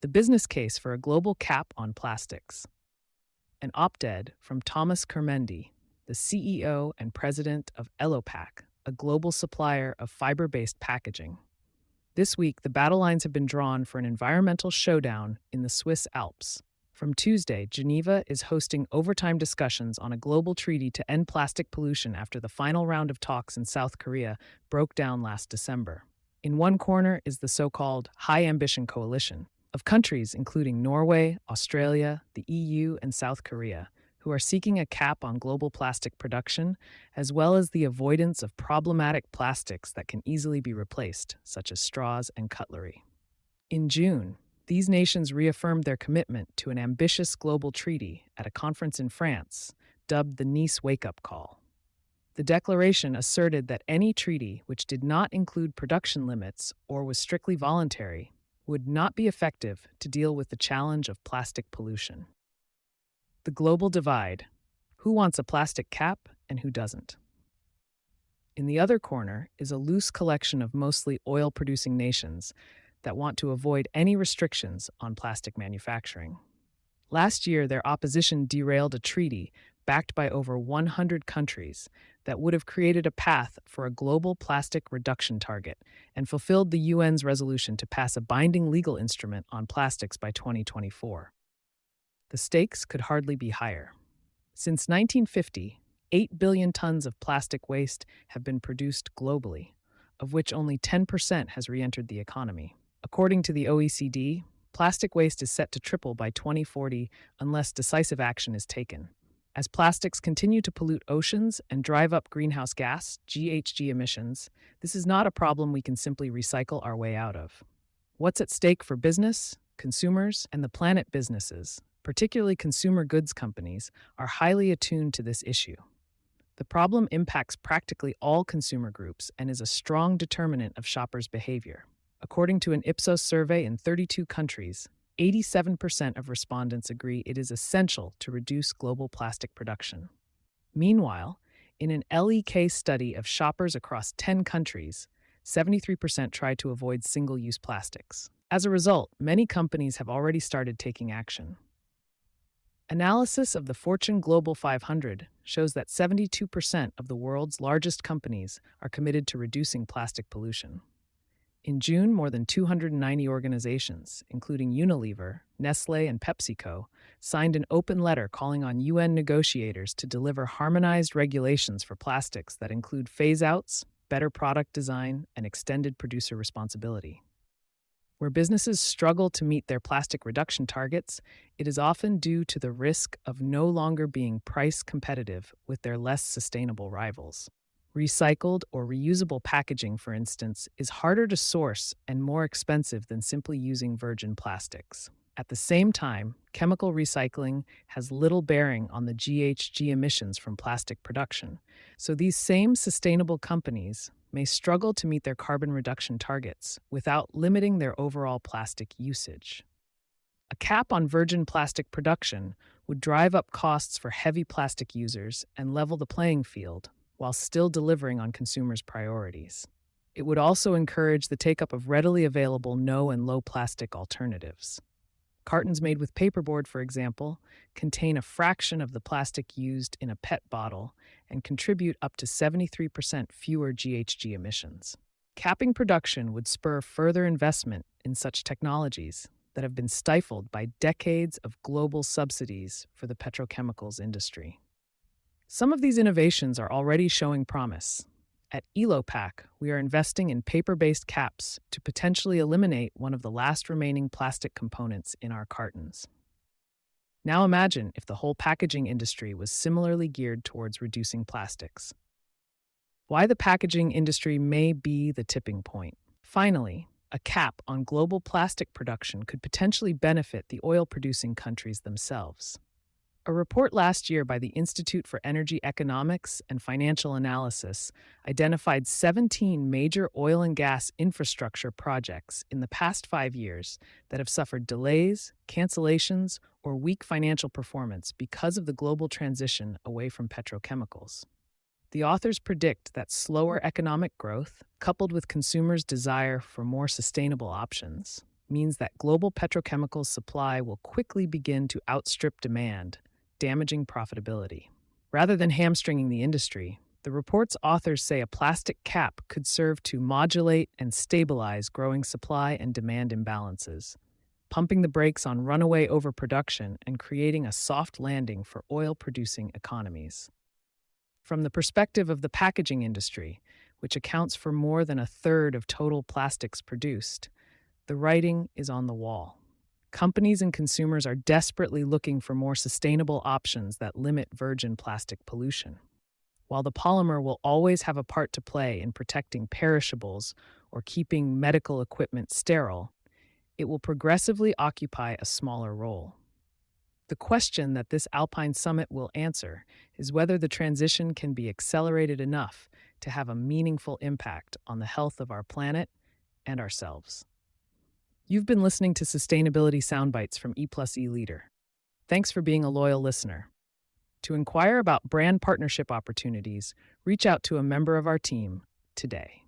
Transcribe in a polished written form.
The business case for a global cap on plastics. An op-ed from Thomas Kermendi, the CEO and president of Elopak, a global supplier of fiber-based packaging. This week, the battle lines have been drawn for an environmental showdown in the Swiss Alps. From Tuesday, Geneva is hosting overtime discussions on a global treaty to end plastic pollution after the final round of talks in South Korea broke down last December. In one corner is the so-called High Ambition Coalition of countries including Norway, Australia, the EU, and South Korea, who are seeking a cap on global plastic production, as well as the avoidance of problematic plastics that can easily be replaced, such as straws and cutlery. In June, these nations reaffirmed their commitment to an ambitious global treaty at a conference in France, dubbed the Nice Wake-Up Call. The declaration asserted that any treaty which did not include production limits or was strictly voluntary would not be effective to deal with the challenge of plastic pollution. The global divide: who wants a plastic cap and who doesn't? In the other corner is a loose collection of mostly oil-producing nations that want to avoid any restrictions on plastic manufacturing. Last year, their opposition derailed a treaty backed by over 100 countries that would have created a path for a global plastic reduction target and fulfilled the UN's resolution to pass a binding legal instrument on plastics by 2024. The stakes could hardly be higher. Since 1950, 8 billion tons of plastic waste have been produced globally, of which only 10% has re-entered the economy. According to the OECD, plastic waste is set to triple by 2040 unless decisive action is taken. As plastics continue to pollute oceans and drive up greenhouse gas (GHG) emissions, this is not a problem we can simply recycle our way out of. What's at stake for business, consumers, and the planet? Businesses, particularly consumer goods companies, are highly attuned to this issue. The problem impacts practically all consumer groups and is a strong determinant of shoppers' behavior. According to an Ipsos survey in 32 countries, 87% of respondents agree it is essential to reduce global plastic production. Meanwhile, in an LEK study of shoppers across 10 countries, 73% try to avoid single-use plastics. As a result, many companies have already started taking action. Analysis of the Fortune Global 500 shows that 72% of the world's largest companies are committed to reducing plastic pollution. In June, more than 290 organizations, including Unilever, Nestlé, and PepsiCo, signed an open letter calling on UN negotiators to deliver harmonized regulations for plastics that include phase-outs, better product design, and extended producer responsibility. Where businesses struggle to meet their plastic reduction targets, it is often due to the risk of no longer being price competitive with their less sustainable rivals. Recycled or reusable packaging, for instance, is harder to source and more expensive than simply using virgin plastics. At the same time, chemical recycling has little bearing on the GHG emissions from plastic production, so these same sustainable companies may struggle to meet their carbon reduction targets without limiting their overall plastic usage. A cap on virgin plastic production would drive up costs for heavy plastic users and level the playing field, while still delivering on consumers' priorities. It would also encourage the take-up of readily available no and low plastic alternatives. Cartons made with paperboard, for example, contain a fraction of the plastic used in a PET bottle and contribute up to 73% fewer GHG emissions. Capping production would spur further investment in such technologies that have been stifled by decades of global subsidies for the petrochemicals industry. Some of these innovations are already showing promise. At Elopak, we are investing in paper-based caps to potentially eliminate one of the last remaining plastic components in our cartons. Now imagine if the whole packaging industry was similarly geared towards reducing plastics. Why the packaging industry may be the tipping point. Finally, a cap on global plastic production could potentially benefit the oil-producing countries themselves. A report last year by the Institute for Energy Economics and Financial Analysis identified 17 major oil and gas infrastructure projects in the past 5 years that have suffered delays, cancellations, or weak financial performance because of the global transition away from petrochemicals. The authors predict that slower economic growth, coupled with consumers' desire for more sustainable options, means that global petrochemical supply will quickly begin to outstrip demand, damaging profitability. Rather than hamstringing the industry, the report's authors say a plastic cap could serve to modulate and stabilize growing supply and demand imbalances, pumping the brakes on runaway overproduction and creating a soft landing for oil-producing economies. From the perspective of the packaging industry, which accounts for more than a third of total plastics produced, the writing is on the wall. Companies and consumers are desperately looking for more sustainable options that limit virgin plastic pollution. While the polymer will always have a part to play in protecting perishables or keeping medical equipment sterile, it will progressively occupy a smaller role. The question that this Alpine Summit will answer is whether the transition can be accelerated enough to have a meaningful impact on the health of our planet and ourselves. You've been listening to Sustainability Soundbites from E+E Leader. Thanks for being a loyal listener. To inquire about brand partnership opportunities, reach out to a member of our team today.